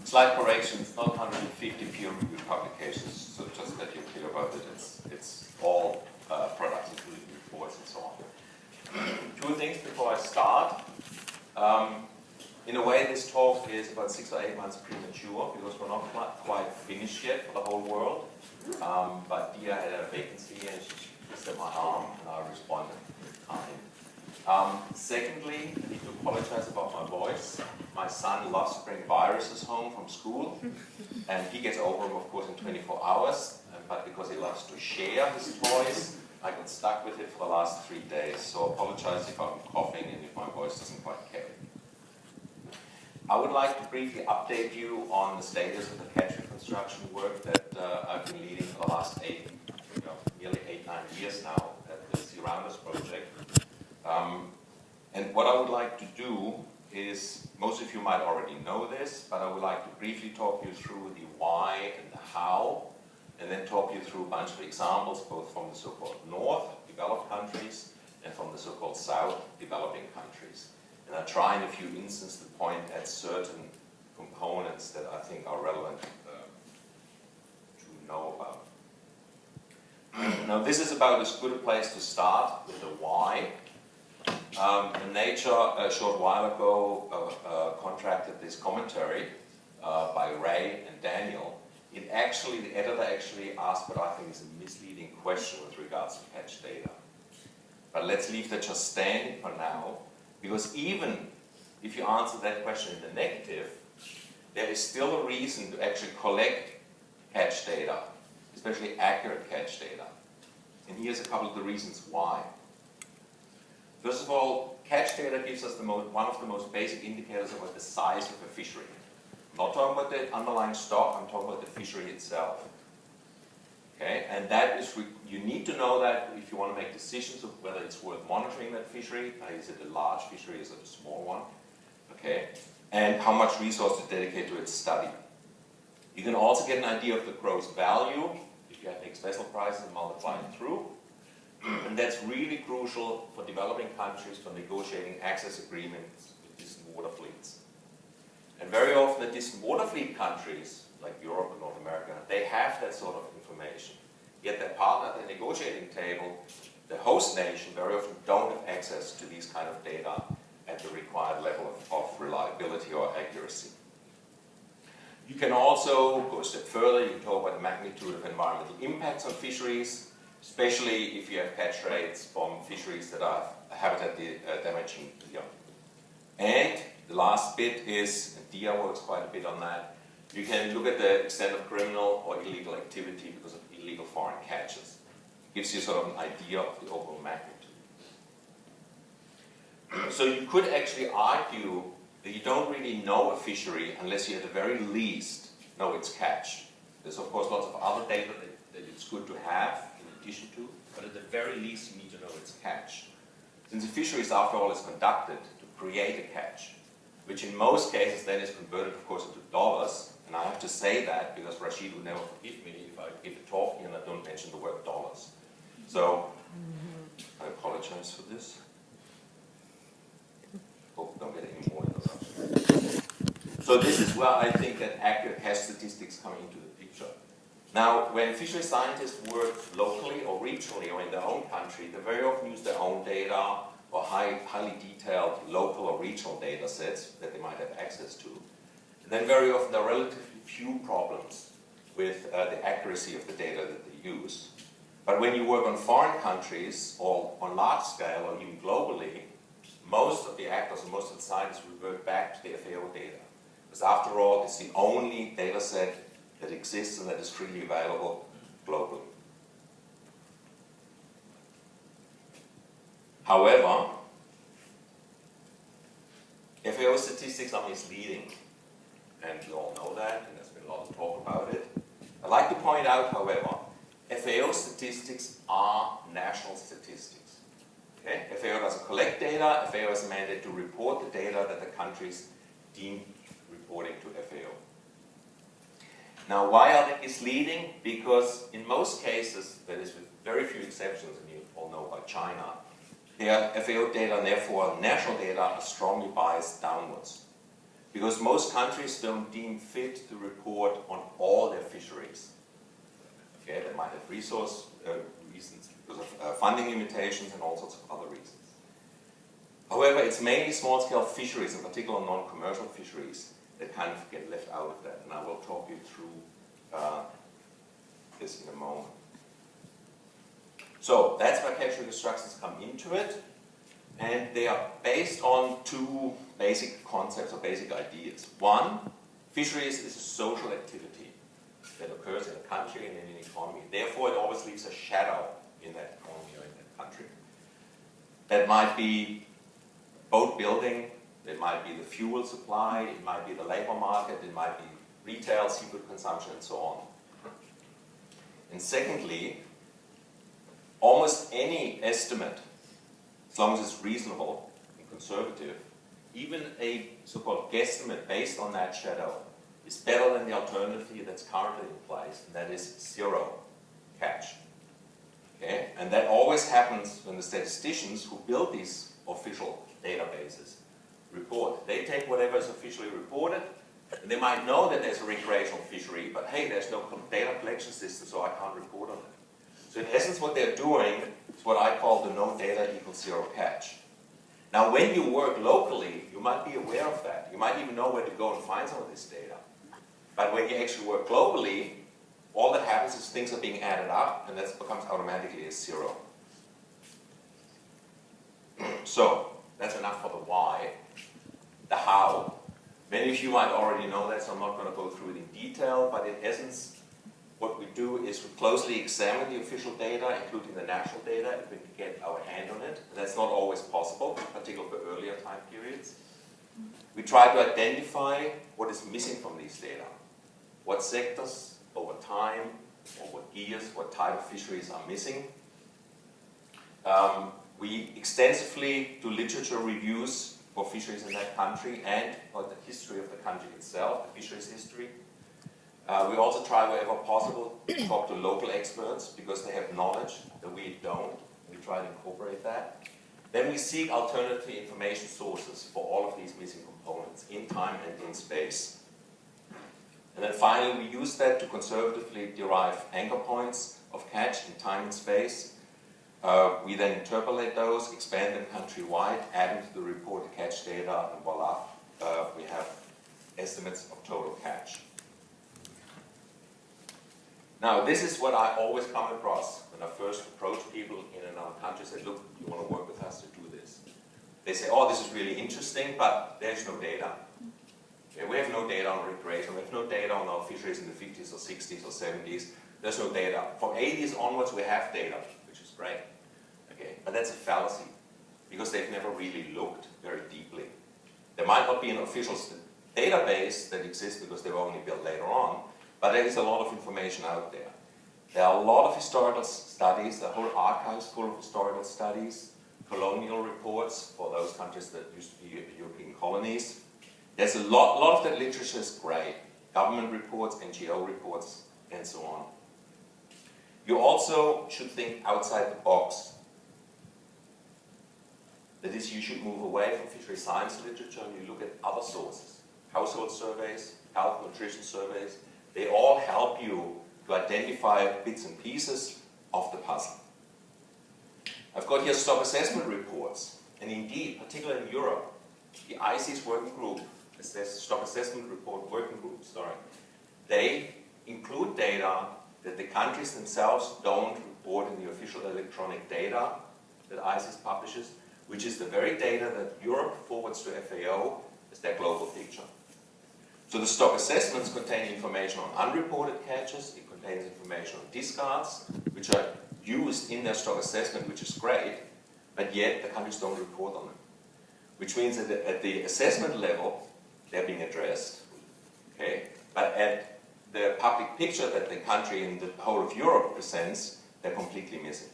Slight correction, it's not 150 peer-reviewed publications, so just that you're clear about it, it's all products, including reports and so on. Two things before I start. In a way, this talk is about 6 or 8 months premature, because we're not quite finished yet for the whole world. But Dia had a vacancy, and she twisted my arm, and I responded in time. Secondly, I need to apologize about my voice. My son loves to bring viruses home from school, and he gets over them, of course, in 24 hours. But because he loves to share his toys, I got stuck with it for the last 3 days. So I apologize if I'm coughing and if my voice doesn't quite carry. I would like to briefly update you on the status of the catch reconstruction work that I've been leading for the last nearly 8-9 years now at the Sea Rounders project. And what I would like to do is, most of you might already know this, but I would like to briefly talk you through the why and the how, and then talk you through a bunch of examples, both from the so-called North, developed countries, and from the so-called South, developing countries. And I try in a few instances to point at certain components that I think are relevant to know about. Now, this is about as good a place to start with the why. Nature, a short while ago, contracted this commentary by Ray and Daniel. The editor actually asked what I think is a misleading question with regards to catch data. But let's leave that just standing for now, because even if you answer that question in the negative, there is still a reason to actually collect catch data, especially accurate catch data. And here's a couple of the reasons why. First of all, catch data gives us one of the most basic indicators about the size of a fishery. I'm not talking about the underlying stock, I'm talking about the fishery itself. Okay, and that is, you need to know that if you want to make decisions of whether it's worth monitoring that fishery. Is it a large fishery, is it a small one? Okay, and how much resource to dedicate to its study. You can also get an idea of the gross value if you have fixed vessel prices and multiply it through. And that's really crucial for developing countries for negotiating access agreements with distant water fleets. And very often the distant water fleet countries, like Europe and North America, they have that sort of information. Yet their partner at the negotiating table, the host nation, very often don't have access to these kind of data at the required level of reliability or accuracy. You can also go a step further. You can talk about the magnitude of environmental impacts on fisheries, especially if you have catch rates from fisheries that are habitat damaging. And the last bit is, and Dia works quite a bit on that, you can look at the extent of criminal or illegal activity because of illegal foreign catches. It gives you sort of an idea of the overall magnitude. So you could actually argue that you don't really know a fishery unless you at the very least know its catch. There's of course lots of other data that it's good to have in addition to, but at the very least you need to know its catch. Since the fisheries, after all, is conducted to create a catch, which in most cases then is converted, of course, into dollars. And I have to say that because Rashid would never forgive me if I give a talk here and I don't mention the word dollars. So I apologize for this. Hope don't get any more interruptions. So this is where I think that accurate catch statistics come into the picture. Now, when fishery scientists work locally or regionally or in their own country, they very often use their own data or highly detailed local or regional data sets that they might have access to. And then very often there are relatively few problems with the accuracy of the data that they use. But when you work on foreign countries or on large scale or even globally, most of the actors and most of the scientists revert back to the FAO data. Because after all, it's the only data set that exists and that is freely available globally. However, FAO statistics are misleading, and you all know that, and there's been a lot of talk about it. I'd like to point out, however, FAO statistics are national statistics. Okay? FAO doesn't collect data, FAO has a mandate to report the data that the countries deem reporting to FAO. Now, why are they misleading? Because in most cases, that is with very few exceptions, and you all know about China, their FAO data and therefore national data are strongly biased downwards. because most countries don't deem fit to report on all their fisheries. Okay, they might have resource reasons because of funding limitations and all sorts of other reasons. However, it's mainly small-scale fisheries, in particular non-commercial fisheries, that kind of get left out of that. And I will talk you through this in a moment. So that's where catch reconstructions come into it. And they are based on two basic concepts or basic ideas. One, fisheries is a social activity that occurs in a country and in an economy. Therefore, it always leaves a shadow in that economy or in that country. That might be boat building, it might be the fuel supply, it might be the labor market, it might be retail, seafood consumption, and so on. And secondly, almost any estimate, as long as it's reasonable and conservative, even a so-called guesstimate based on that shadow is better than the alternative that's currently in place, and that is zero catch. Okay? And that always happens when the statisticians who build these official databases report. They take whatever is officially reported, and they might know that there's a recreational fishery, but hey, there's no data collection system, so I can't report on it. So in essence, what they're doing is what I call the no data equals zero catch. Now, when you work locally, you might be aware of that. You might even know where to go and find some of this data. But when you actually work globally, all that happens is things are being added up, and that becomes automatically a zero. So, that's enough for the why. The how. Many of you might already know that, so I'm not going to go through it in detail, but in essence, what we do is we closely examine the official data, including the national data, if we can get our hand on it. And that's not always possible, particularly for earlier time periods. We try to identify what is missing from these data. What sectors, over time, or what gears, what type of fisheries are missing. We extensively do literature reviews for fisheries in that country and for the history of the country itself, the fisheries history. We also try wherever possible to talk to local experts because they have knowledge that we don't. We try to incorporate that. Then we seek alternative information sources for all of these missing components in time and in space. And then finally, we use that to conservatively derive anchor points of catch in time and space. We then interpolate those, expand them countrywide, add them to the reported catch data, and voila, we have estimates of total catch. Now, this is what I always come across when I first approach people in another country. Say, look, you want to work with us to do this. They say, oh, this is really interesting, but there's no data. Okay, we have no data on recreation. We have no data on our fisheries in the 50s or 60s or 70s. There's no data. From 80s onwards, we have data, which is great. Okay, but that's a fallacy because they've never really looked very deeply. There might not be an official database that exists because they were only built later on, but there is a lot of information out there. There are a lot of historical studies, the whole archive is full of historical studies, colonial reports for those countries that used to be European colonies. There's a lot of that literature is great. Government reports, NGO reports, and so on. You also should think outside the box. That is, you should move away from fishery science literature and you look at other sources. Household surveys, health nutrition surveys, they all help you to identify bits and pieces of the puzzle. I've got here stock assessment reports, and indeed, particularly in Europe, the ICES working group, stock assessment report working group, they include data that the countries themselves don't report in the official electronic data that ICES publishes, which is the very data that Europe forwards to FAO as their global picture. So the stock assessments contain information on unreported catches, it contains information on discards, which are used in their stock assessment, which is great, but yet the countries don't report on them. Which means that at the assessment level, they're being addressed, okay? But at the public picture that the country and the whole of Europe presents, they're completely missing.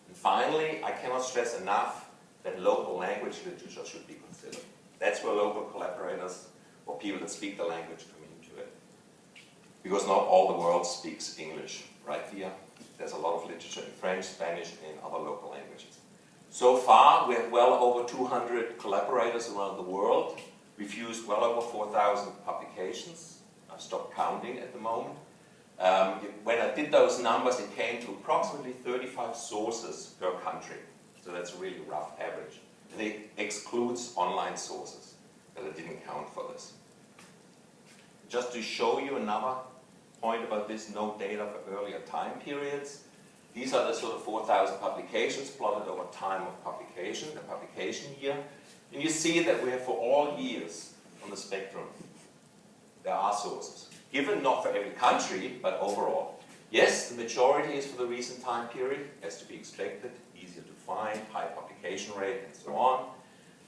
And finally, I cannot stress enough that local language literature should be considered. That's where local collaborators or people that speak the language come into it. Because not all the world speaks English, right here? There's a lot of literature in French, Spanish, and other local languages. So far, we have well over 200 collaborators around the world We've used well over 4,000 publications. I've stopped counting at the moment. When I did those numbers, it came to approximately 35 sources per country. So that's a really rough average. And it excludes online sources, but I didn't count for this. Just to show you another point about this, no data for earlier time periods. These are the sort of 4,000 publications plotted over time of publication, the publication year. And you see that we have for all years on the spectrum, there are sources. Given not for every country, but overall. Yes, the majority is for the recent time period, as to be expected, easier to find, high publication rate, and so on.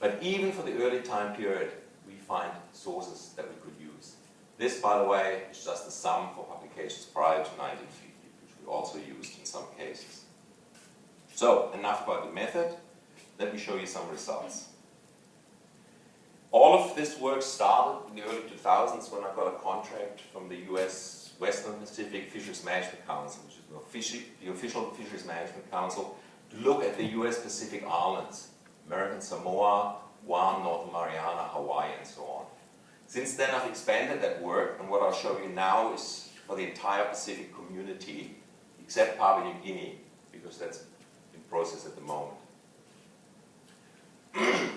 But even for the early time period, we find sources that we could use. This, by the way, is just the sum for publications prior to 1950, which we also used in some cases. So, enough about the method. Let me show you some results. All of this work started in the early 2000s when I got a contract from the US Western Pacific Fisheries Management Council, which is the official Fisheries Management Council, to look at the US Pacific Islands, American Samoa, Guam, Northern Mariana, Hawaii, and so on. Since then, I've expanded that work, and what I'll show you now is for the entire Pacific community, except Papua New Guinea, because that's in process at the moment.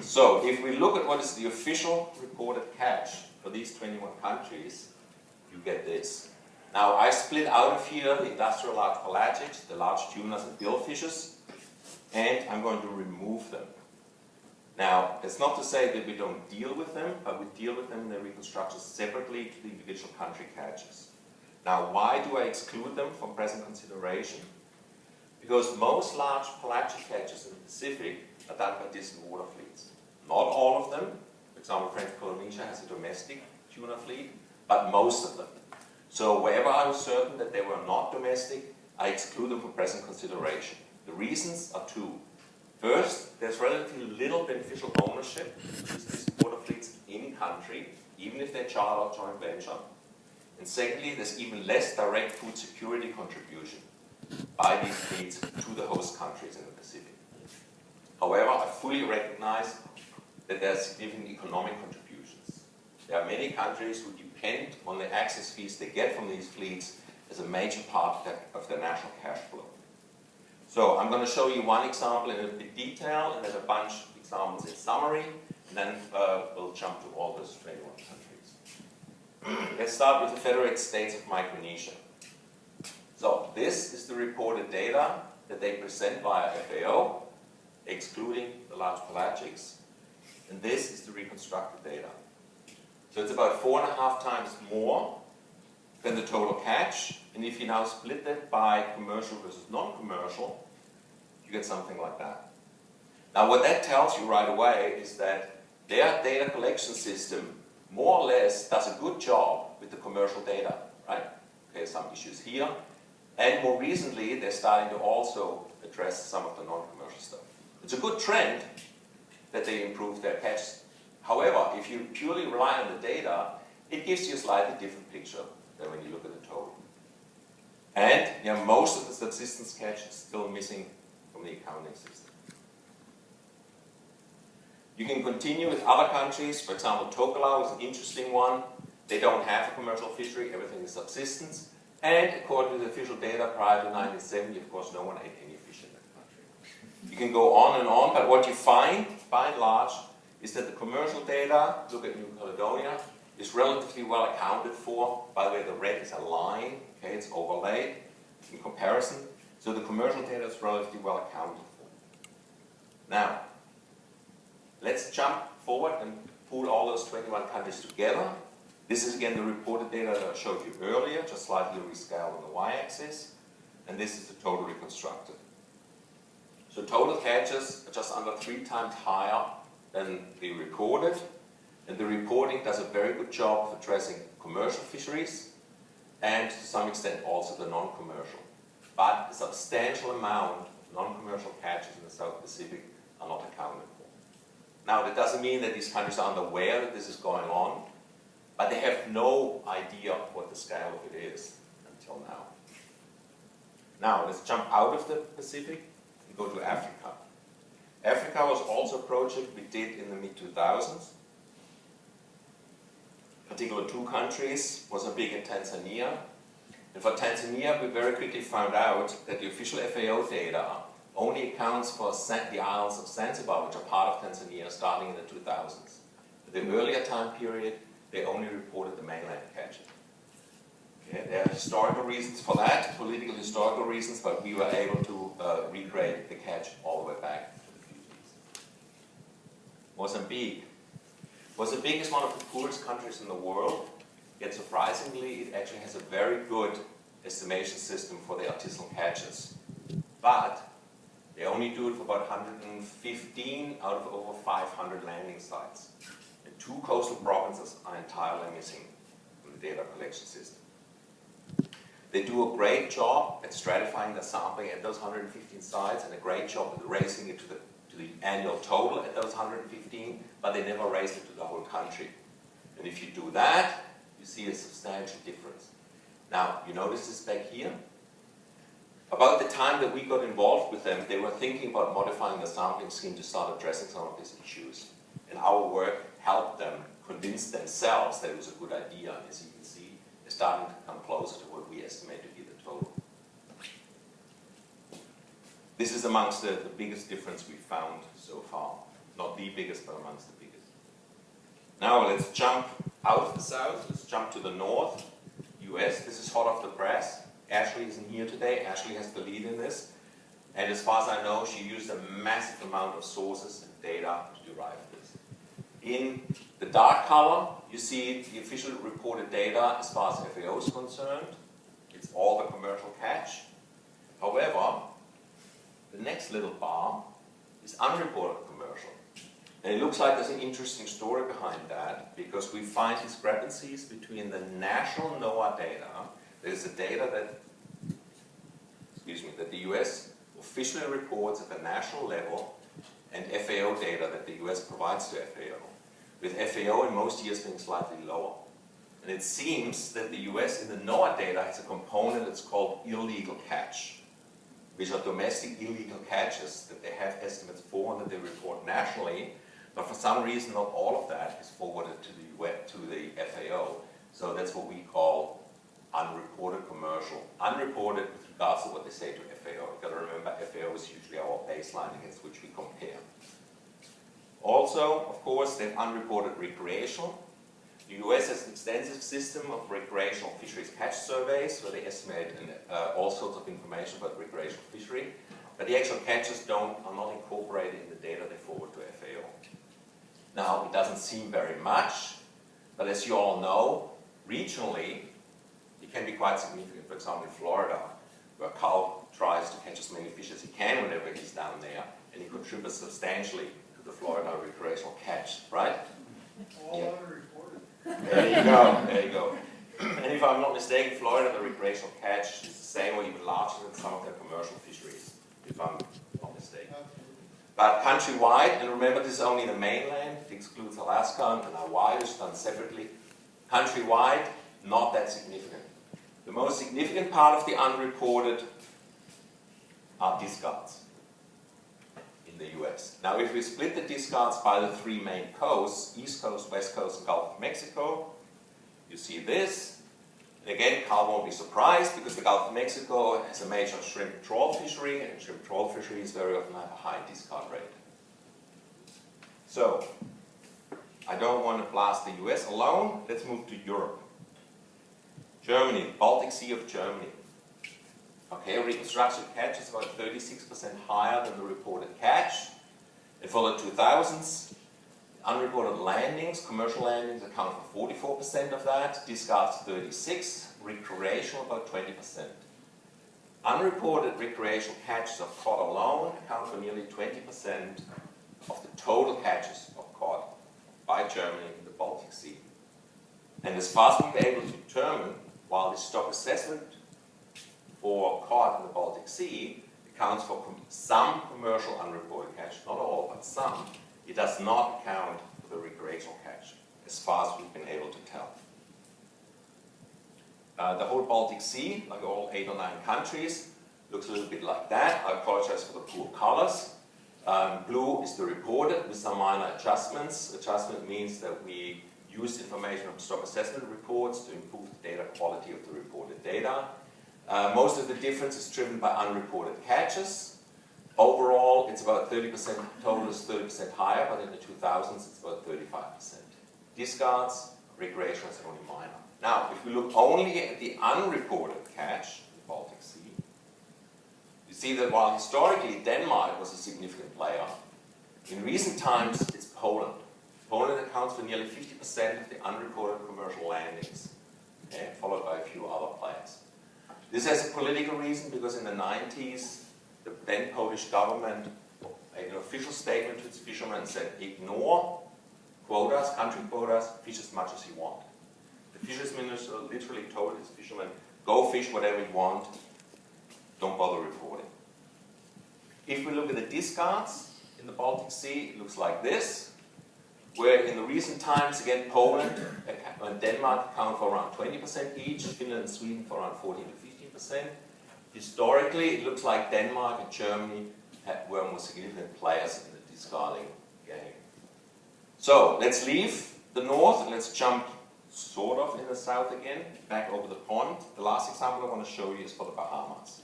So, if we look at what is the official reported catch for these 21 countries, you get this. Now, I split out of here the industrial large pelagics, the large tunas and billfishes, and I'm going to remove them. Now, that's not to say that we don't deal with them, but we deal with them in the reconstructions separately to the individual country catches. Now, why do I exclude them from present consideration? Because most large pelagic catches in the Pacific are done by distant water fleets. Not all of them. For example, French Polynesia has a domestic tuna fleet, but most of them. So wherever I was certain that they were not domestic, I exclude them from present consideration. The reasons are two. First, there's relatively little beneficial ownership of these water fleets in country, even if they're charter or joint venture. And secondly, there's even less direct food security contribution by these fleets to the host countries in the Pacific. However, I fully recognize that there are significant economic contributions. There are many countries who depend on the access fees they get from these fleets as a major part of their national cash flow. So I'm going to show you one example in a bit detail, and then a bunch of examples in summary, and then we'll jump to all those 21 countries. Let's start with the Federated States of Micronesia. So this is the reported data that they present via FAO, excluding the large pelagics, and this is the reconstructed data. So it's about 4.5 times more than the total catch, and if you now split that by commercial versus non-commercial, you get something like that. Now what that tells you right away is that their data collection system more or less does a good job with the commercial data, right? Okay, some issues here, and more recently they're starting to also address some of the non-commercial stuff. It's a good trend that they improve their catch. However, if you purely rely on the data, it gives you a slightly different picture than when you look at the total. And most of the subsistence catch is still missing from the accounting system. You can continue with other countries. For example, Tokelau is an interesting one. They don't have a commercial fishery, everything is subsistence. And according to the official data prior to 1970, of course, no one ate any fish in that country. You can go on and on, but what you find, by and large, is that the commercial data, look at New Caledonia, is relatively well accounted for. By the way, the red is a line, okay, it's overlaid in comparison. So the commercial data is relatively well accounted for. Now, let's jump forward and pull all those 21 countries together. This is again the reported data that I showed you earlier, just slightly rescaled on the y-axis. And this is the total reconstructed. So total catches are just under 3 times higher than the recorded. And the reporting does a very good job of addressing commercial fisheries and to some extent also the non-commercial. But a substantial amount of non-commercial catches in the South Pacific are not accounted for. Now, that doesn't mean that these countries are unaware that this is going on, but they have no idea what the scale of it is until now. Now, let's jump out of the Pacific and go to Africa. Africa was also a project we did in the mid-2000s. particular two countries, Mozambique and Tanzania. And for Tanzania, we very quickly found out that the official FAO data only accounts for the islands of Zanzibar, which are part of Tanzania, starting in the 2000s. In the earlier time period, they only reported the mainland catch. Okay, there are historical reasons for that, political historical reasons, but we were able to recreate the catch all the way back to the 50s. Mozambique. Mozambique is one of the poorest countries in the world, yet surprisingly, it actually has a very good estimation system for the artisanal catches. But they only do it for about 115 out of over 500 landing sites. And 2 coastal provinces are entirely missing from the data collection system. They do a great job at stratifying the sampling at those 115 sites and a great job at raising it to the annual total at those 115, but they never raise it to the whole country. And if you do that, you see a substantial difference. Now, you notice this back here? About the time that we got involved with them, they were thinking about modifying the sampling scheme to start addressing some of these issues. And our work helped them convince themselves that it was a good idea. And as you can see, they're starting to come closer to what we estimate to be the total. This is amongst the biggest difference we've found so far. Not the biggest, but amongst the biggest. Now let's jump out of the south. Let's jump to the north, US. This is hot off the press. Ashley isn't here today. Ashley has the lead in this. And as far as I know, she used a massive amount of sources and data to derive this. In the dark color, you see the official reported data as far as FAO is concerned. It's all the commercial catch. However, the next little bar is unreported commercial. And it looks like there's an interesting story behind that, because we find discrepancies between the national NOAA data. There's the data that, that the US officially reports at the national level, and FAO data that the US provides to FAO, with FAO in most years being slightly lower. And it seems that the US in the NOAA data has a component that's called illegal catch, which are domestic illegal catches that they have estimates for and that they report nationally, but for some reason not all of that is forwarded to the FAO. So that's what we call unreported commercial. Unreported with regards to what they say to FAO. You've got to remember, FAO is usually our baseline against which we compare. Also, of course, they have unreported recreational. The US has an extensive system of recreational fisheries catch surveys where they estimate all sorts of information about recreational fishery, but the actual catches are not incorporated in the data they forward to FAO. Now, it doesn't seem very much, but as you all know, regionally, it can be quite significant. For example, in Florida, where Carl tries to catch as many fish as he can whenever he's down there, and he contributes substantially to the Florida recreational catch, right? All unreported. There you go, there you go. And if I'm not mistaken, Florida, the recreational catch is the same or even larger than some of their commercial fisheries, if I'm not mistaken. But countrywide, and remember this is only the mainland, it excludes Alaska and Hawaii, which is done separately. Countrywide, not that significant. The most significant part of the unreported are discards in the US. Now, if we split the discards by the 3 main coasts, East Coast, West Coast, and Gulf of Mexico, you see this. And again, Carl won't be surprised because the Gulf of Mexico has a major shrimp trawl fishery, and shrimp trawl fisheries very often have a high discard rate. So, I don't want to blast the US alone. Let's move to Europe. Germany, Baltic Sea of Germany. Okay, reconstructed catch is about 36% higher than the reported catch. And for the 2000s, unreported landings, commercial landings account for 44% of that, discards 36%, recreational about 20%. Unreported recreational catches of cod alone account for nearly 20% of the total catches of cod by Germany in the Baltic Sea. And as far as we've been able to determine, while the stock assessment for cod in the Baltic Sea accounts for some commercial unreported catch, not all, but some, it does not account for the recreational catch, as far as we've been able to tell. The whole Baltic Sea, like all 8 or 9 countries, looks a little bit like that. I apologize for the poor colors. Blue is the reported with some minor adjustments. Adjustment means that we used information from stock assessment reports to improve the data quality of the reported data. Most of the difference is driven by unreported catches. Overall, it's about 30%, total is 30% higher, but in the 2000s, it's about 35%. Discards, recreational is only minor. Now, if we look only at the unreported catch in the Baltic Sea, you see that while historically Denmark was a significant player, in recent times it's Poland. Poland accounts for nearly 50% of the unreported commercial landings, okay, followed by a few other players. This has a political reason because in the 90s, the then Polish government made an official statement to its fishermen and said, ignore quotas, country quotas, fish as much as you want. The fisheries minister literally told his fishermen, go fish whatever you want, don't bother reporting. If we look at the discards in the Baltic Sea, it looks like this, where in the recent times, again, Poland and Denmark account for around 20% each, Finland and Sweden for around 14 to 15%. Historically, it looks like Denmark and Germany were more significant players in the discarding game. So let's leave the north and let's jump sort of in the south again, back over the pond. The last example I want to show you is for the Bahamas,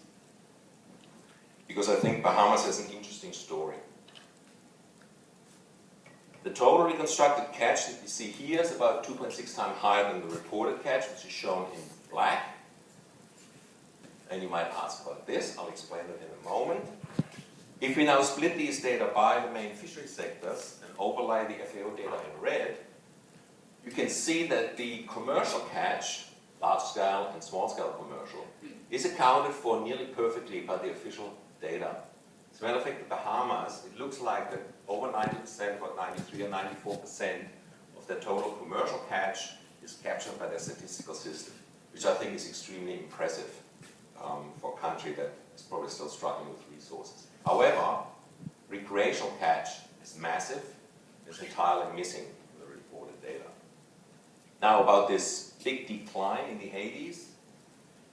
because I think Bahamas has an interesting story. The total reconstructed catch that you see here is about 2.6 times higher than the reported catch, which is shown in black. And you might ask about this, I'll explain it in a moment. If we now split these data by the main fishery sectors and overlay the FAO data in red, you can see that the commercial catch, large scale and small scale commercial, is accounted for nearly perfectly by the official data. As a matter of fact, the Bahamas, it looks like that over 90%, or 93 or 94% of the total commercial catch is captured by their statistical system, which I think is extremely impressive for a country that is probably still struggling with resources. However, recreational catch is massive, it's entirely missing from the reported data. Now about this big decline in the 80s,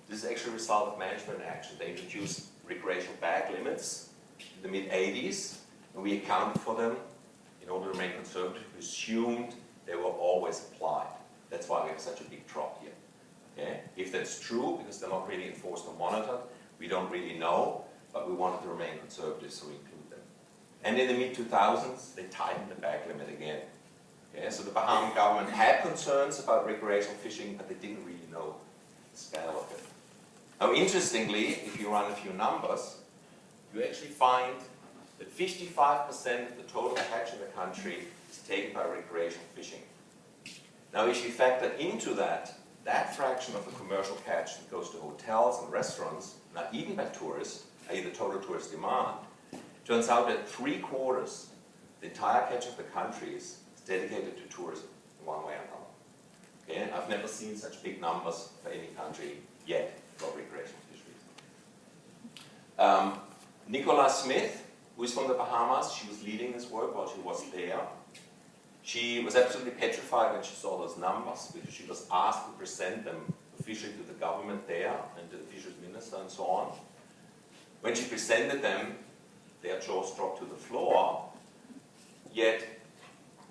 this is actually a result of management action. They introduced recreational bag limits in the mid-80s, and we accounted for them in order to remain conservative. We assumed they were always applied. That's why we have such a big drop here. Okay? If that's true, because they're not really enforced or monitored, we don't really know, but we wanted to remain conservative, so we include them. And in the mid-2000s, they tightened the bag limit again. Okay? So the Bahamian government had concerns about recreational fishing, but they didn't really know the scale of it. Now, interestingly, if you run a few numbers, you actually find that 55% of the total catch in the country is taken by recreational fishing. Now, if you factor into that fraction of the commercial catch that goes to hotels and restaurants, not eaten by tourists, i.e. the total tourist demand, it turns out that 3/4, the entire catch of the country is dedicated to tourism in one way or another. Okay? I've never seen such big numbers for any country yet for recreational fisheries. Nicola Smith, who is from the Bahamas, she was leading this work while she was there. She was absolutely petrified when she saw those numbers, because she was asked to present them officially to the government there and to the fisheries minister and so on. When she presented them, their jaws dropped to the floor, yet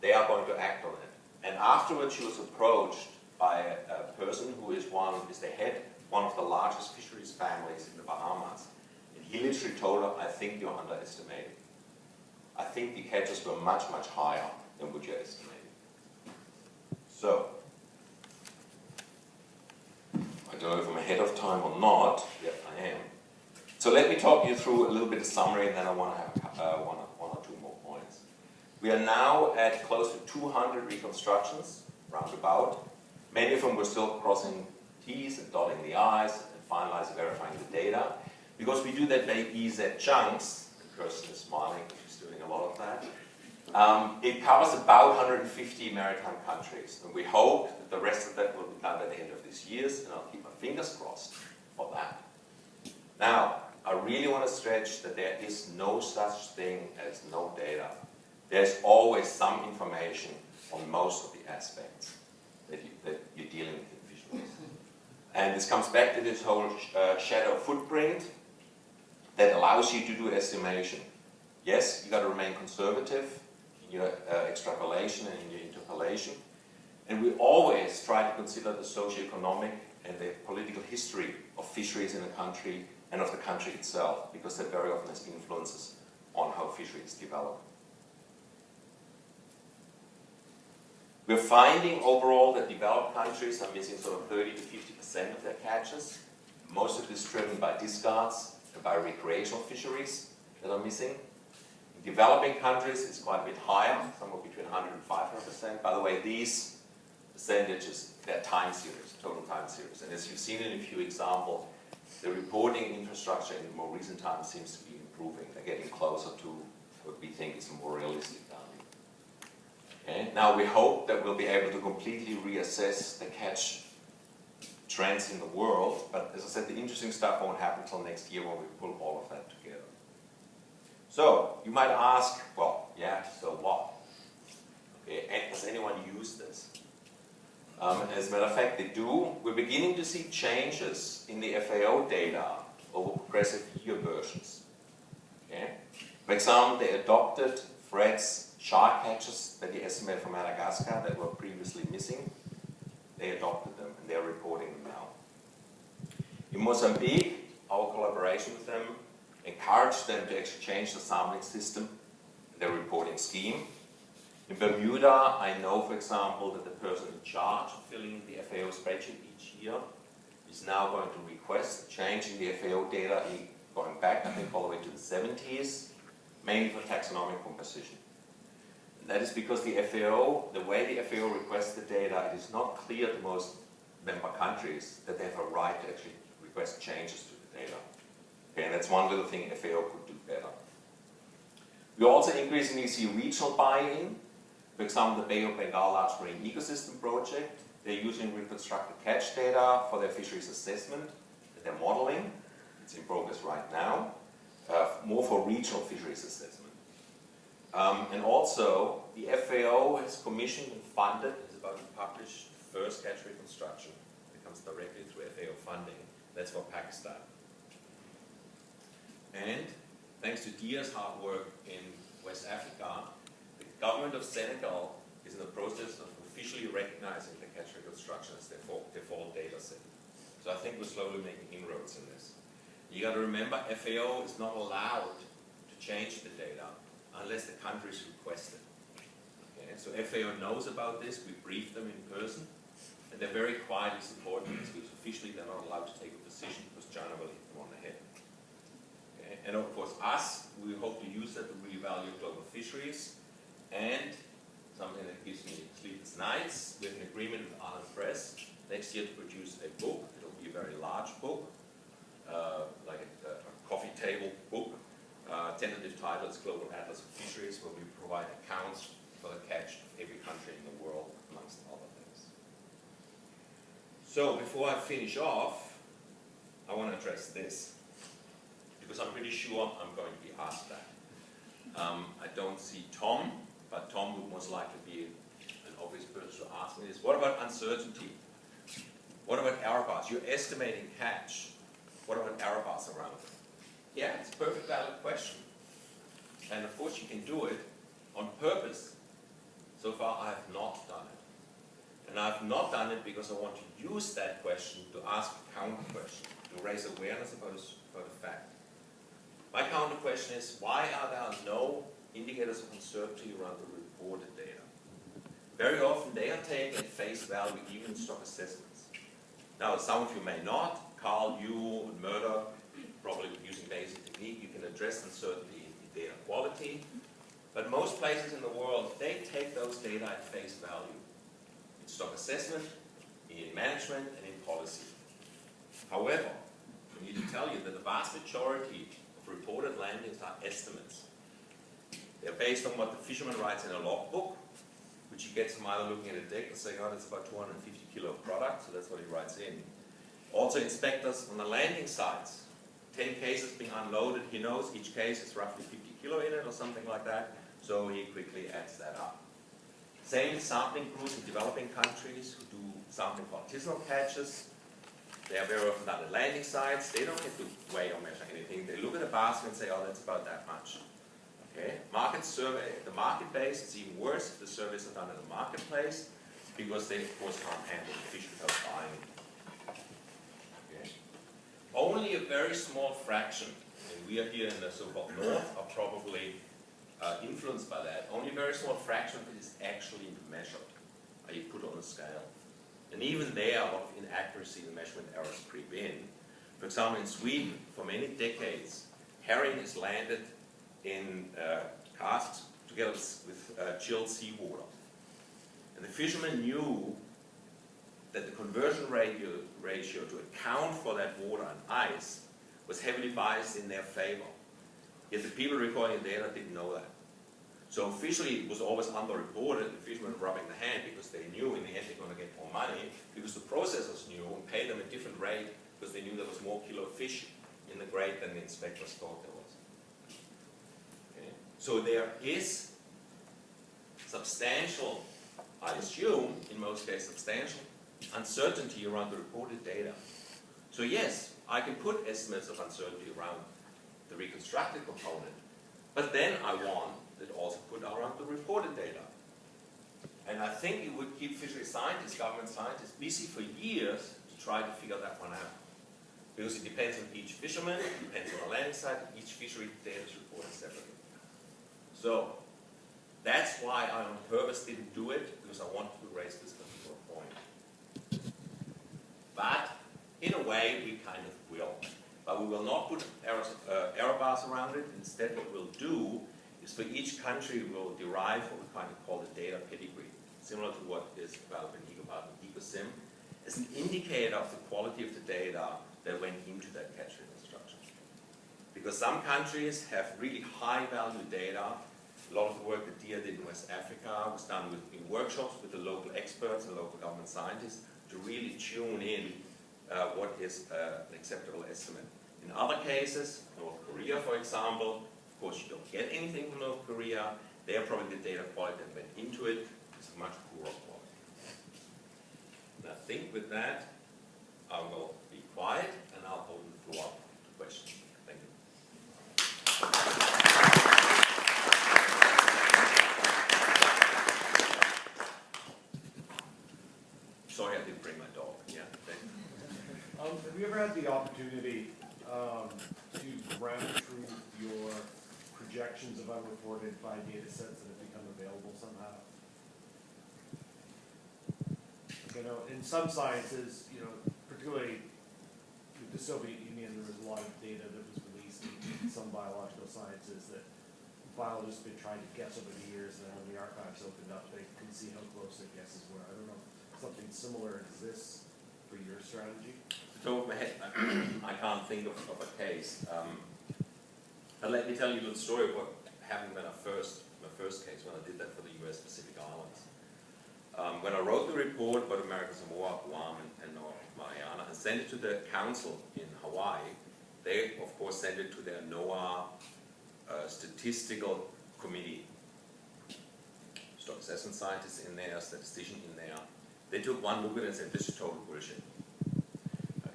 they are going to act on it. And afterwards she was approached by a person who is one of the largest fisheries families in the Bahamas. And he literally told her, I think you're underestimating. I think the catches were much, much higher than what you're estimating. So, I don't know if I'm ahead of time or not. Yes, I am. So let me talk you through a little bit of summary, and then I want to have one or two more points. We are now at close to 200 reconstructions, roundabout. Many of them were still crossing T's and dotting the I's and finalizing, verifying the data. Because we do that by EZ chunks, the person is smiling, she's doing a lot of that. It covers about 150 maritime countries, and we hope that the rest of that will be done by the end of this year, and I'll keep my fingers crossed for that. Now, I really want to stretch that there is no such thing as no data. There's always some information on most of the aspects that you're dealing with in fisheries. And this comes back to this whole shadow footprint that allows you to do estimation. Yes, you got to remain conservative in your extrapolation and in your interpolation, And we always try to consider the socio-economic and the political history of fisheries in a country and of the country itself, because that very often has influences on how fisheries develop. We're finding overall that developed countries are missing sort of 30 to 50% of their catches. Most of this is driven by discards and by recreational fisheries that are missing. In developing countries, it's quite a bit higher, somewhere between 100 and 500%. By the way, these percentages, they're time series, total time series. And as you've seen in a few examples, the reporting infrastructure in more recent times seems to be improving. They're getting closer to what we think is a more realistic value. Okay? Now we hope that we'll be able to completely reassess the catch trends in the world, but as I said, the interesting stuff won't happen until next year when we pull all of that together. So, you might ask, well, yeah, so what? Okay, and does anyone use this? As a matter of fact, they do. We're beginning to see changes in the FAO data over progressive year versions. Okay? For example, they adopted Fred's shark catches that he estimated from Madagascar that were previously missing. They adopted them and they're reporting them now. In Mozambique, our collaboration with them encouraged them to actually change the sampling system and their reporting scheme. In Bermuda, I know, for example, that the person in charge of filling the FAO spreadsheet each year is now going to request a change in the FAO data going back, I think, all the way to the 70s, mainly for taxonomic composition. And that is because the FAO, the way the FAO requests the data, it is not clear to most member countries that they have a right to actually request changes to the data. Okay, and that's one little thing FAO could do better. We also increasingly see regional buy-in. For example, the Bay of Bengal Large Marine Ecosystem Project, they're using reconstructed catch data for their fisheries assessment that they're modeling. It's in progress right now, more for regional fisheries assessment. And also, the FAO has commissioned and funded, is about to publish the first catch reconstruction that comes directly through FAO funding. That's for Pakistan. And thanks to Dia's hard work in West Africa, the government of Senegal is in the process of officially recognizing the catch reconstruction as their default data set. So I think we're slowly making inroads in this. You got to remember, FAO is not allowed to change the data unless the countries request it. Okay? So FAO knows about this, we briefed them in person, and they're very quietly supporting this because officially they're not allowed to take a position because China will hit them on the head. Okay? And of course us, we hope to use that to reevaluate global fisheries, and something that gives me sleepless nights, we have an agreement with Allen Press next year to produce a book. It'll be a very large book, like a coffee table book. Tentative title is Global Atlas of Fisheries, where we provide accounts for the catch of every country in the world, amongst other things. So before I finish off, I want to address this, because I'm pretty sure I'm going to be asked that. I don't see Tom, but Tom would most likely be an obvious person to ask me this. What about uncertainty? What about error bars? You're estimating catch. What about error bars around it? Yeah, it's a perfect valid question. And of course you can do it on purpose. So far I have not done it. And I have not done it because I want to use that question to ask a counter question, to raise awareness about a fact. My counter question is, why are there no indicators of uncertainty around the reported data? Very often they are taken at face value, even in stock assessments. Now, some of you may not. Carl, you, and Murdoch, probably using basic technique, you can address uncertainty in data quality. But most places in the world, they take those data at face value. In stock assessment, in management, and in policy. However, I need to tell you that the vast majority of reported landings are estimates. They're based on what the fisherman writes in a logbook, which he gets from either looking at a deck and saying, oh, that's about 250 kilo of product, so that's what he writes in. Also, inspectors on the landing sites, 10 cases being unloaded, he knows each case is roughly 50 kilo in it or something like that, so he quickly adds that up. Same with sampling crews in developing countries who do sampling for artisanal catches. They are very often done at landing sites. They don't get to weigh or measure anything. They look at a basket and say, oh, that's about that much. Okay? Market survey, the market base is even worse if the surveys are done in the marketplace. because they of course can't handle the fish without buying it. Okay. Only a very small fraction, and we are here in the so-called north, are probably influenced by that. Only a very small fraction of it is actually measured, you put on a scale. And even there, a lot of inaccuracy and measurement errors creep in. For example, in Sweden, for many decades, herring is landed in casks together with chilled seawater. And the fishermen knew that the conversion ratio to account for that water and ice was heavily biased in their favor. Yet the people recording the data didn't know that. So officially it was always underreported, the fishermen were rubbing the hand because they knew in the end they're going to get more money, because the processors knew and paid them a different rate because they knew there was more kilo of fish in the grade than the inspectors thought there was. Okay. So there is substantial, I assume, in most cases substantial, uncertainty around the reported data. So yes, I can put estimates of uncertainty around the reconstructed component, but then I want it also put around the reported data. And I think it would keep fishery scientists, government scientists, busy for years to try to figure that one out. Because it depends on each fisherman, it depends on the landing site, each fishery data is reported separately. So that's why I on purpose didn't do it, because I wanted to raise this particular point. But in a way, we kind of will. But we will not put error bars around it. Instead, what we'll do is for each country, we'll derive what we kind of call the data pedigree, similar to what is developed in EcoSim, as an indicator of the quality of the data that went into that catch reconstruction. Because some countries have really high value data. A lot of the work that DIA did in West Africa was done in workshops with the local experts and local government scientists to really tune in what is an acceptable estimate. In other cases, North Korea, for example, of course you don't get anything from North Korea. There probably the data quality that went into it is much poorer quality. And I think with that, I will be quiet and I'll open the floor up to questions. Thank you. Sorry, I didn't bring my dog. Yeah, thank you. Have you ever had the opportunity to run through your projections of unreported by data sets that have become available somehow? You know, in some sciences, you know, particularly with the Soviet Union, there was a lot of data that was released in some biological sciences that biologists have been trying to guess over the years, and then when the archives opened up, they can see how close their guesses were. I don't know if something similar exists for your strategy. Off the top of my head, I can't think of a case. But let me tell you a little story of what happened when my first case, when I did that for the US Pacific Islands. When I wrote the report about American Samoa, Guam, and North Mariana, and sent it to the council in Hawaii, they, of course, sent it to their NOAA statistical committee. Stock assessment scientists in there, statistician in there. They took one look at it and said, this is total bullshit.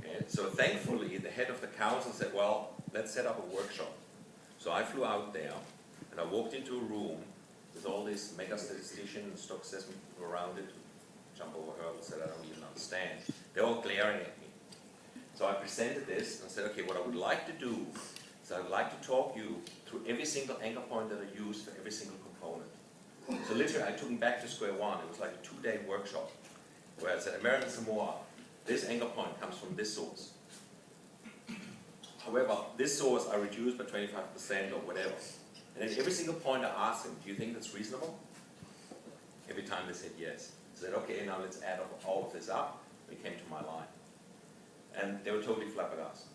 Okay? So thankfully, the head of the council said, well, let's set up a workshop. So I flew out there, and I walked into a room with all these mega statisticians and stock assessment people around it, jump over hurdles that I don't even understand. They're all glaring at me. So I presented this and said, okay, what I would like to do is I would like to talk you through every single anchor point that I use for every single component. So literally, I took them back to square one. It was like a 2-day workshop where I said, American Samoa, this anchor point comes from this source. However, this source I reduced by 25% or whatever. And at every single point I asked them, do you think that's reasonable? Every time they said yes. I said, okay, now let's add all of this up. We came to my line. And they were totally flabbergasted.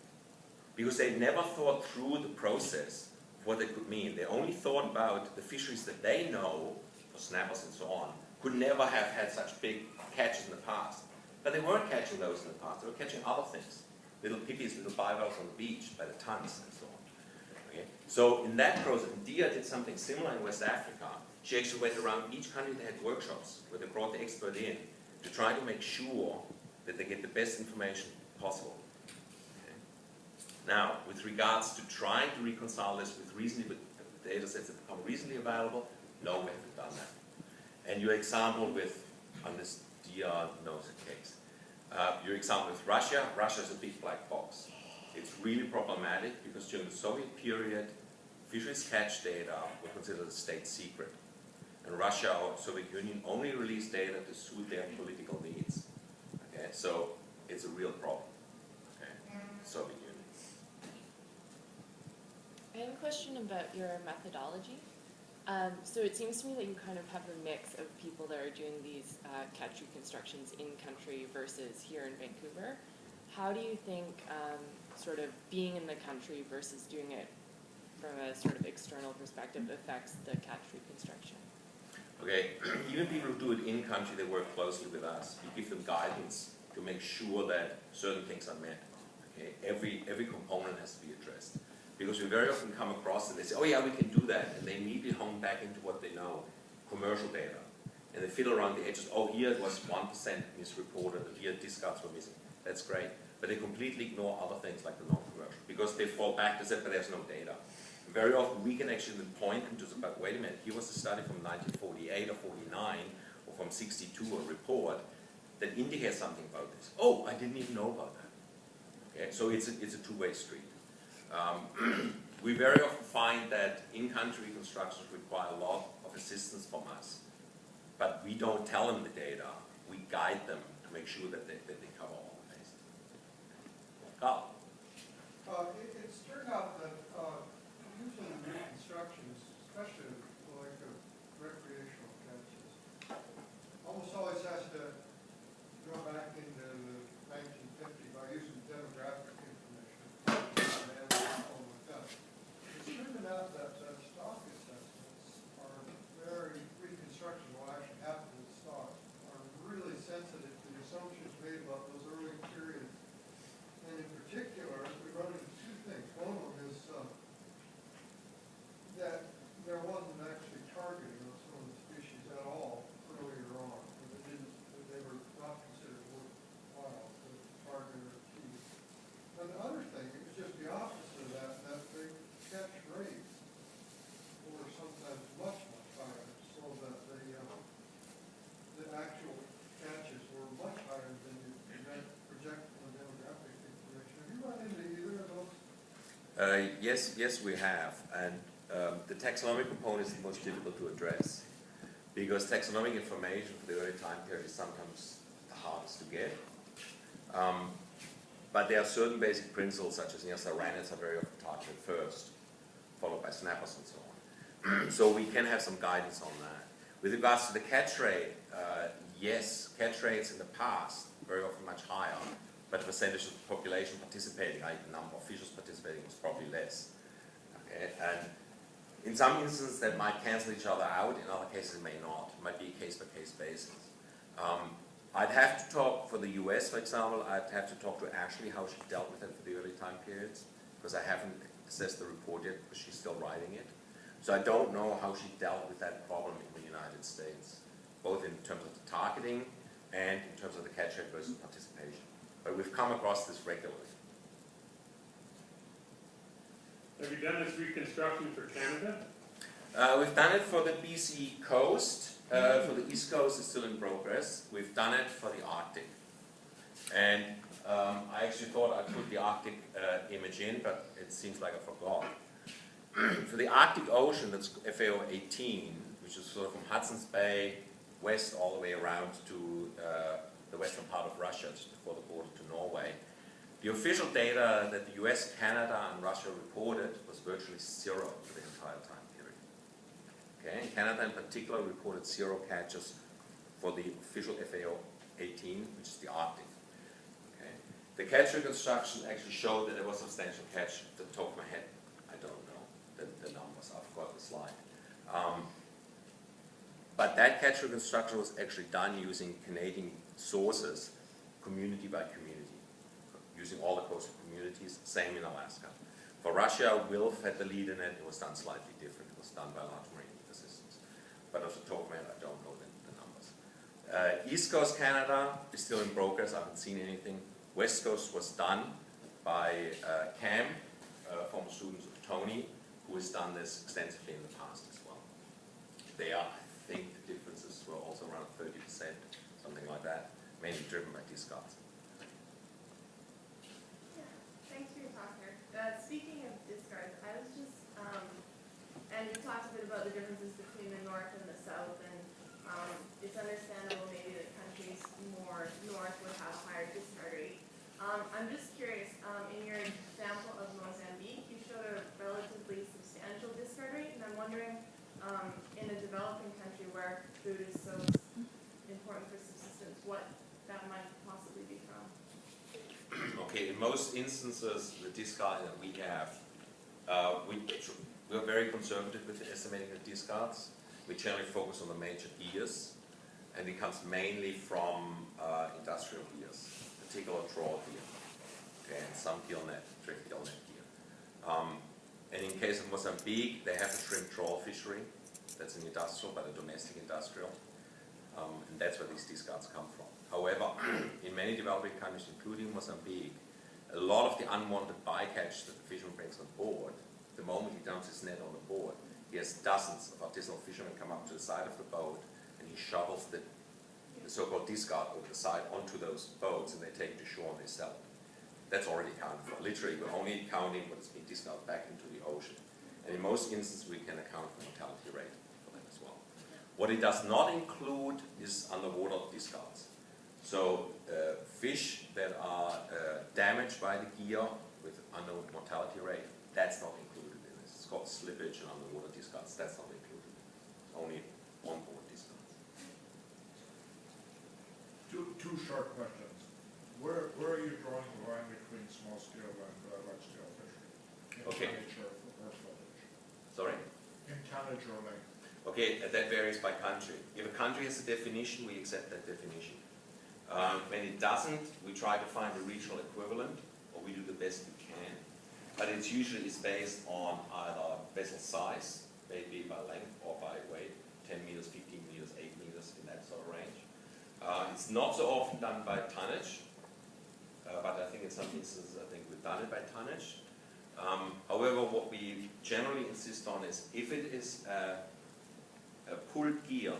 Because they never thought through the process of what they could mean. They only thought about the fisheries that they know, for snappers and so on, could never have had such big catches in the past. But they weren't catching those in the past. They were catching other things. Little pippies, little bivalves on the beach by the tons and so on. Okay? So in that process, DIA did something similar in West Africa. She actually went around each country that had workshops where they brought the expert in to try to make sure that they get the best information possible. Okay? Now, with regards to trying to reconcile this with data sets that become reasonably available, no, we haven't done that. And your example with, on this idea, no case. Your example with Russia, Russia is a big black box. It's really problematic because during the Soviet period, fisheries catch data were considered a state secret. And Russia or Soviet Union only released data to suit their political needs. Okay, so it's a real problem. Okay, Soviet Union. I have a question about your methodology. So it seems to me that you kind of have a mix of people that are doing these catch reconstructions in country versus here in Vancouver. How do you think sort of being in the country versus doing it from a sort of external perspective affects the catch reconstruction? Okay, even people who do it in country, they work closely with us. We give them guidance to make sure that certain things are met. Okay, every component has to be addressed. Because we very often come across and they say, oh yeah, we can do that, and they immediately hone back into what they know, commercial data. And they fiddle around the edges, oh here it was 1% misreported, and here discards were missing. That's great. But they completely ignore other things like the non-commercial, because they fall back to say, but there's no data. Very often we can actually point them to, but wait a minute, here was a study from 1948 or 49, or from 62, a report, that indicates something about this. Oh, I didn't even know about that. Okay, so it's a two-way street. We very often find that in-country reconstructions require a lot of assistance from us, but we don't tell them the data. We guide them to make sure that they cover all the bases. Carl? It's turned out that using reconstructions, especially like recreational catches, almost always has to go back into the 1950s by using demographic information. It's turned out that stock assessments are very, reconstruction will actually happen to the stock, are really sensitive to the assumptions made about those early periods. And in particular, we run into two things. One of them is that there wasn't actually targeting of some of the species at all earlier on. They were not considered worthwhile to target or keep. And the other thing, it was just the opposite of that the catch rates were sometimes much, much higher, so that the actual catches were much higher than you project from the demographic information. Have you run into either of those? Yes, we have. And the taxonomic component is the most difficult to address, because taxonomic information for the early time period is sometimes the hardest to get. But there are certain basic principles, such as ranids are very often targeted first, followed by snappers and so on. So we can have some guidance on that. With regards to the catch rate, yes, catch rates in the past very often much higher, but the percentage of the population participating, i.e. the number of fishes participating, was probably less. Okay? And in some instances that might cancel each other out, in other cases it may not. It might be a case-by-case basis. I'd have to talk, for the US for example, I'd have to talk to Ashley how she dealt with it for the early time periods, because I haven't assessed the report yet, because she's still writing it. So I don't know how she dealt with that problem in the United States, both in terms of the targeting and in terms of the catch rate versus participation. But we've come across this regularly. Have you done this reconstruction for Canada? We've done it for the BC coast. For the East Coast, it's still in progress. We've done it for the Arctic. And I actually thought I'd put the Arctic image in, but it seems like I forgot. For the Arctic Ocean, that's FAO 18, which is sort of from Hudson's Bay west all the way around to the western part of Russia, just before the border to Norway. The official data that the US, Canada, and Russia reported was virtually zero for the entire time period. Okay? And Canada in particular reported 0 catches for the official FAO 18, which is the Arctic. Okay? The catch reconstruction actually showed that there was substantial catch. At the top of my head, I don't know the numbers. I forgot the slide. But that catch reconstruction was actually done using Canadian sources, community by community, using all the coastal communities, same in Alaska. For Russia, Wilf had the lead in it. It was done slightly different. It was done by large marine ecosystems. But off the top of my head, I don't know the numbers. East Coast Canada is still in progress. I haven't seen anything. West Coast was done by Cam, former students of Tony, who has done this extensively in the past as well. There, I think the differences were also around 30%, something like that, mainly driven by discards. Yeah, thanks for your talk here. Speaking of discards, I was just, and you talked a bit about the differences between the north and the south, and it's understandable maybe that countries more north would have higher discard rate. I'm just curious, in your example of Mozambique, you showed a relatively substantial discard rate, and I'm wondering, in a developing country where food is so important for subsistence, what that might possibly be from. Okay, in most instances, the discard that we have, we're very conservative with estimating the discards. We generally focus on the major gears, and it comes mainly from industrial gears, particular trawl gear, okay, and some gill net, drift gill net gear. And in case of Mozambique, they have a shrimp trawl fishery. That's an industrial, but a domestic industrial, and that's where these discards come from. However, in many developing countries, including Mozambique, a lot of the unwanted bycatch that the fisherman brings on board, the moment he dumps his net on the board, he has dozens of artisanal fishermen come up to the side of the boat, and he shovels the so-called discard over the side onto those boats, and they take it to shore and they sell it. That's already accounted for. Literally, we're only counting what is being discarded back into the ocean. And in most instances, we can account for mortality rate for that as well. What it does not include is underwater discards. So fish that are damaged by the gear with unknown mortality rate, that's not included in this. It's called slippage and underwater discards. That's not included. It's only onboard discards. Two short questions. Where are you drawing the line between small scale and large scale fishery? In tonnage or footage? Sorry? In tonnage or length? Okay, that varies by country. If a country has a definition, we accept that definition. When it doesn't, we try to find a regional equivalent, or we do the best we can. But it usually is based on either vessel size, maybe by length or by weight, 10 meters, 15 meters, 8 meters, in that sort of range. It's not so often done by tonnage, but I think in some instances, I think we've done it by tonnage. However, what we generally insist on is if it is a pulled gear,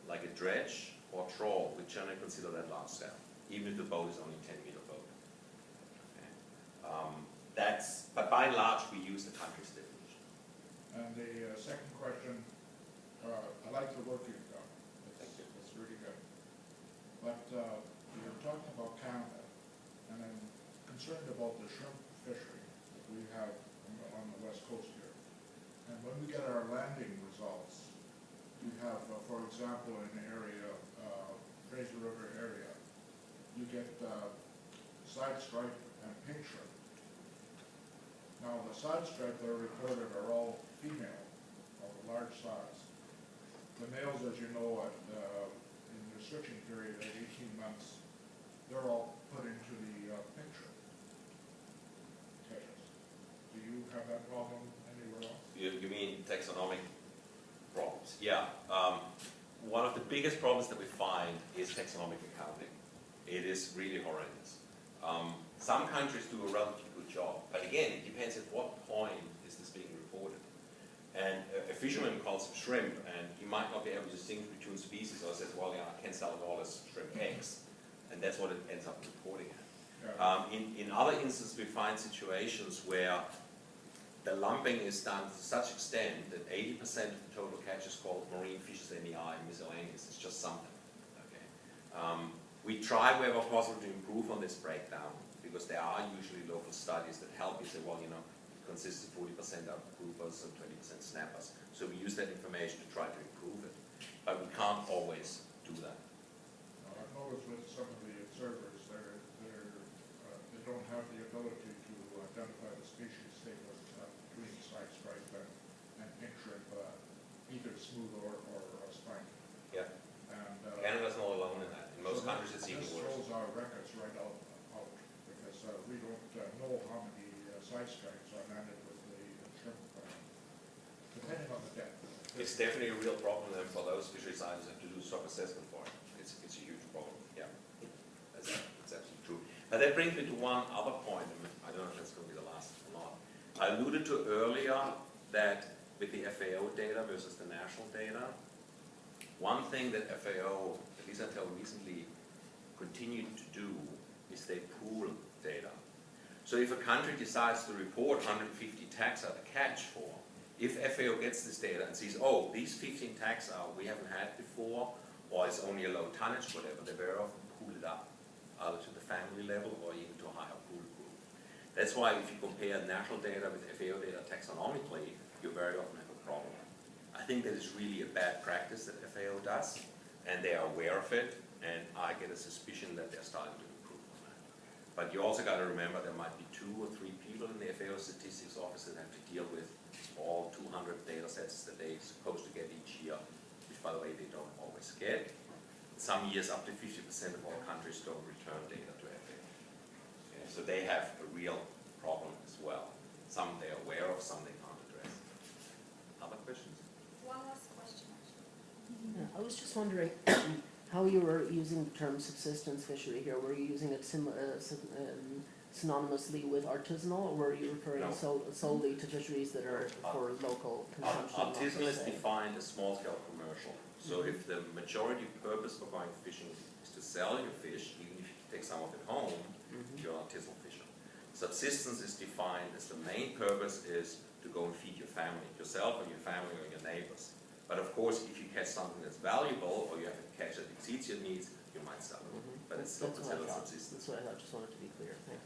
like a dredge or trawl, we generally consider that large scale, even if the boat is only a 10-meter boat. Okay. But by and large, we use the country's definition. And the second question, I like the work you've done. Thank you. It's really good. But you're talking about Canada, and I'm concerned about the shrimp fishery that we have on the west coast here. And when we get our landing results, you have, for example, in the area, Fraser River area, you get side stripe and pink shrimp. Now, the side stripe that are reported are all female, of a large size. The males, as you know, in the switching period at 18 months, they're all put into the pink shrimp catches. Do you have that problem anywhere else? You mean taxonomic problems? Yeah. One of the biggest problems that we find is taxonomic accounting. It is really horrendous. Some countries do a relatively good job, but again, it depends at what point is this being reported. And a fisherman calls a shrimp, and he might not be able to distinguish between species, or says, well, yeah, I can sell it all as shrimp X, and that's what it ends up reporting at. Yeah. In other instances, we find situations where the lumping is done to such extent that 80% of the total catch is called marine fishes in the eye, miscellaneous. It's just something. Okay. We try wherever possible to improve on this breakdown, because there are usually local studies that help you say, well, you know, it consists of 40% of groupers and 20% snappers. So we use that information to try to improve it. But we can't always do that. I've noticed with some of the observers, they don't have the ability to identify the species status between side stripe and pink shrimp, either smooth or spiny. Yeah. And Canada's not alone in that. In most countries, it's even this worse. throws our records right out because we don't know how many side stripes are landed with the shrimp, depending on the depth. It's definitely a real problem then for those fishery scientists have to do stock assessment for it. It's a huge problem. Yeah, that's absolutely true. But that brings me to one other point, and I don't know if that's going to be the last or not. I alluded to earlier that with the FAO data versus the national data, one thing that FAO, at least until recently, continue to do is they pool data. So if a country decides to report 150 taxa to catch for, if FAO gets this data and sees, oh, these 15 taxa we haven't had before, or it's only a low tonnage, whatever, they very often pool it up, either to the family level or even to a higher pool group. That's why if you compare national data with FAO data taxonomically, you very often have a problem. I think that is really a bad practice that FAO does, and they are aware of it, and I get a suspicion that they're starting to improve on that. But you also got to remember there might be 2 or 3 people in the FAO statistics office that have to deal with all 200 data sets that they're supposed to get each year, which by the way they don't always get. Some years up to 50% of all countries don't return data to FAO. Okay, so they have a real problem as well. Some they're aware of, some they can't address. Other questions? One last question, actually. Yeah, I was just wondering how you were using the term subsistence fishery here. Were you using it synonymously with artisanal, or were you referring No. solely to fisheries that are for local consumption? Artisanal is not per se? defined as small-scale commercial. So if the majority purpose for going fishing is to sell your fish, even if you take some of it home, you're an artisanal fisher. Subsistence is defined as the main purpose is to go and feed your family, yourself or your family or your neighbors. But of course, if you catch something that's valuable or you have a catch that exceeds your needs, you might sell it. But it's still That's what I considered thought. subsistence. That's what I thought. Just wanted to be clear. Thanks.